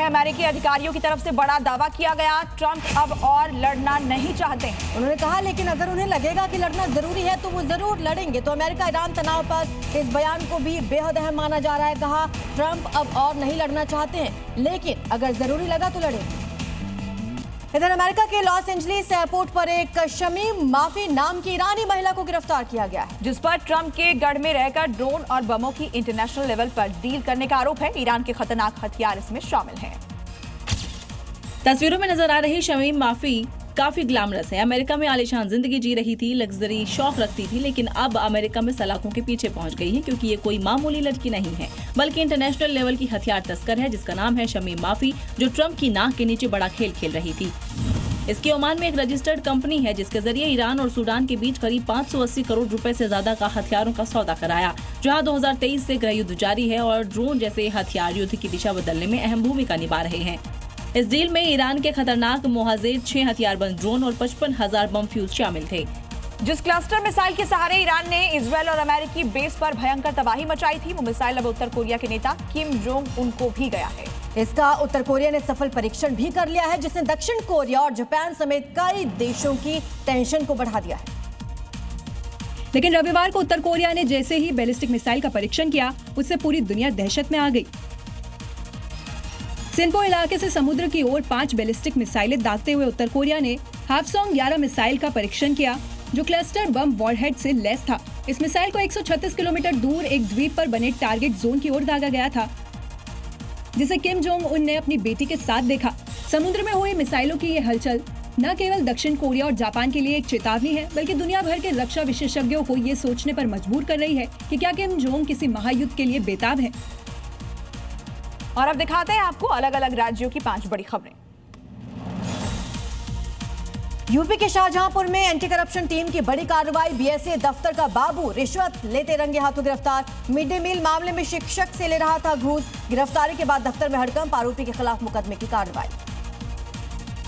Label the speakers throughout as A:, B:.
A: अमेरिकी अधिकारियों की तरफ से बड़ा दावा किया गया, ट्रंप अब और लड़ना नहीं चाहते।
B: उन्होंने कहा लेकिन अगर उन्हें लगेगा कि लड़ना जरूरी है तो वो जरूर लड़ेंगे। तो अमेरिका ईरान तनाव पर इस बयान को भी बेहद अहम माना जा रहा है। कहा ट्रंप अब और नहीं लड़ना चाहते हैं, लेकिन अगर जरूरी लगा तो लड़ेंगे। इधर अमेरिका के लॉस एंजलिस एयरपोर्ट पर एक शमीम माफी नाम की ईरानी महिला को गिरफ्तार किया गया है,
A: जिस पर ट्रंप के गढ़ में रहकर ड्रोन और बमों की इंटरनेशनल लेवल पर डील करने का आरोप है। ईरान के खतरनाक हथियार इसमें शामिल हैं।
C: तस्वीरों में नजर आ रही शमीम माफी काफी ग्लैमरस है। अमेरिका में आलीशान जिंदगी जी रही थी, लग्जरी शौक रखती थी, लेकिन अब अमेरिका में सलाखों के पीछे पहुंच गई है, क्योंकि ये कोई मामूली लड़की नहीं है, बल्कि इंटरनेशनल लेवल की हथियार तस्कर है, जिसका नाम है शमीम माफी, जो ट्रंप की नाक के नीचे बड़ा खेल खेल रही थी। इसकी ओमान में एक रजिस्टर्ड कंपनी है, जिसके जरिए ईरान और सूडान के बीच करीब 580 करोड़ रुपए से ज्यादा का हथियारों का सौदा कराया। जहां 2023 से गृह युद्ध जारी है और ड्रोन जैसे हथियार युद्ध की दिशा बदलने में अहम भूमिका निभा रहे हैं। इस डील में ईरान के खतरनाक मोहाजेर 6 हथियारबंद ड्रोन और 55,000 बम फ्यूज शामिल थे।
A: जिस क्लस्टर मिसाइल के सहारे ईरान ने इजरायल और अमेरिकी बेस पर भयंकर तबाही मचाई थी, वो मिसाइल अब उत्तर कोरिया के नेता किम जोंग उन को भी गया है।
B: इसका उत्तर कोरिया ने सफल परीक्षण भी कर लिया है, जिसने दक्षिण कोरिया और जापान समेत कई देशों की टेंशन को बढ़ा दिया है।
D: लेकिन रविवार को उत्तर कोरिया ने जैसे ही बैलिस्टिक मिसाइल का परीक्षण किया, उससे पूरी दुनिया दहशत में आ गई। सिनपो इलाके से समुद्र की ओर 5 बैलिस्टिक मिसाइलें दागते हुए उत्तर कोरिया ने हावसोंग 11 मिसाइल का परीक्षण किया, जो क्लस्टर बम वॉरहेड से लैस था। इस मिसाइल को 136 किलोमीटर दूर एक द्वीप पर बने टारगेट जोन की ओर दागा गया था, जिसे किम जोंग उन ने अपनी बेटी के साथ देखा। समुद्र में हुई मिसाइलों की ये हलचल न केवल दक्षिण कोरिया और जापान के लिए एक चेतावनी है, बल्कि दुनिया भर के रक्षा विशेषज्ञों को ये सोचने पर मजबूर कर रही है कि क्या किम जोंग किसी महायुद्ध के लिए बेताब है।
A: और अब दिखाते हैं आपको अलग अलग राज्यों की 5 बड़ी खबरें।
B: यूपी के शाहजहांपुर में एंटी करप्शन टीम की बड़ी कार्रवाई। बीएसए दफ्तर का बाबू रिश्वत लेते रंगे हाथों गिरफ्तार। मिड डे मील मामले में शिक्षक से ले रहा था घूस। गिरफ्तारी के बाद दफ्तर में हड़कंप, आरोपी के खिलाफ मुकदमे की कार्रवाई।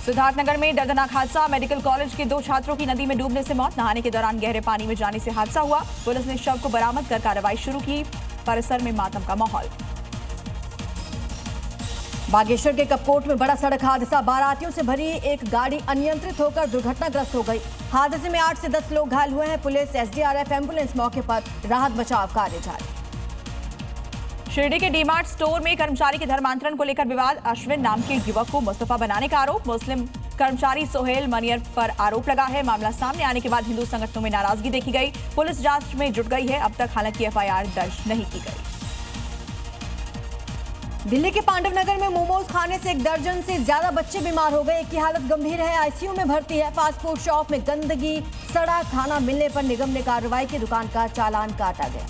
A: सिद्धार्थनगर में दर्दनाक हादसा, मेडिकल कॉलेज के 2 छात्रों की नदी में डूबने से मौत। नहाने के दौरान गहरे पानी में जाने से हादसा हुआ। पुलिस ने शव को बरामद कर कार्रवाई शुरू की। परिसर में मातम का माहौल।
B: बागेश्वर के कपकोट में बड़ा सड़क हादसा, बारातियों से भरी एक गाड़ी अनियंत्रित होकर दुर्घटनाग्रस्त हो गई। हादसे में 8 से 10 लोग घायल हुए हैं। पुलिस, एसडीआरएफ, एम्बुलेंस मौके पर, राहत बचाव कार्य जारी।
A: शिरडी के डीमार्ट स्टोर में कर्मचारी के धर्मांतरण को लेकर विवाद। अश्विन नाम के युवक को मुस्तफा बनाने का आरोप। मुस्लिम कर्मचारी सोहेल मनियर पर आरोप लगा है। मामला सामने आने के बाद हिंदू संगठनों में नाराजगी देखी गई। पुलिस जांच में जुट गई है। अब तक हालांकि एफआईआर दर्ज नहीं की गई।
B: दिल्ली के पांडव नगर में मोमोज खाने से 1 दर्जन से ज्यादा बच्चे बीमार हो गए। एक की हालत गंभीर है, आईसीयू में भर्ती है। फास्ट फूड शॉप में गंदगी, सड़ा खाना मिलने पर निगम ने कार्रवाई की, दुकान का चालान काटा गया।